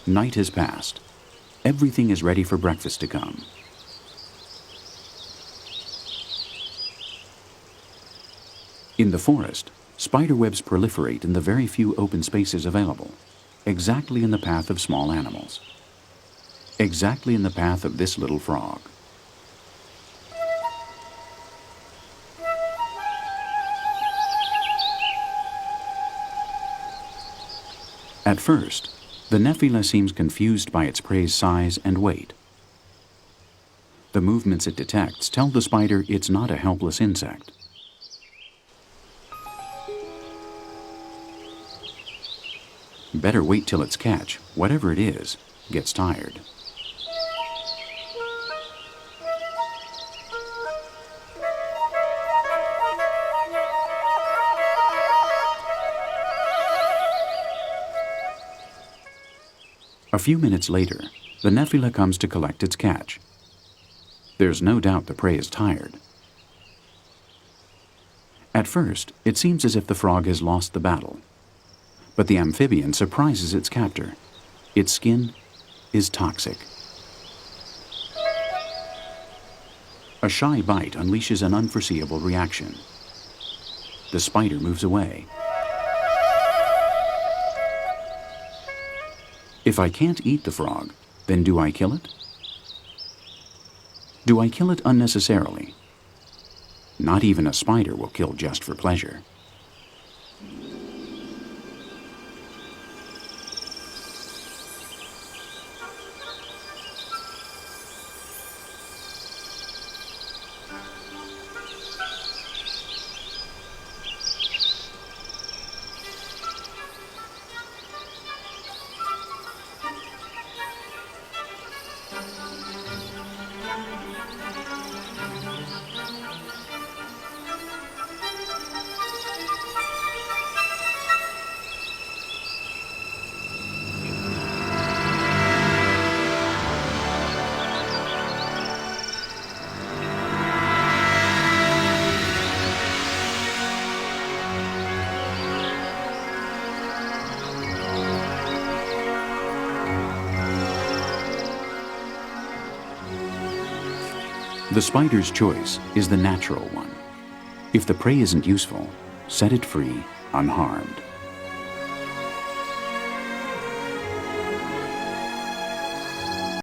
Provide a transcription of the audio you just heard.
Night has passed. Everything is ready for breakfast to come. In the forest, spiderwebs proliferate in the very few open spaces available, exactly in the path of small animals. Exactly in the path of this little frog. At first, the nephila seems confused by its prey's size and weight. The movements it detects tell the spider it's not a helpless insect. Better wait till its catch, whatever it is, gets tired. A few minutes later, the nephila comes to collect its catch. There's no doubt the prey is tired. At first, it seems as if the frog has lost the battle. But the amphibian surprises its captor. Its skin is toxic. A shy bite unleashes an unforeseeable reaction. The spider moves away. If I can't eat the frog, then do I kill it? Do I kill it unnecessarily? Not even a spider will kill just for pleasure. The spider's choice is the natural one. If the prey isn't useful, set it free unharmed.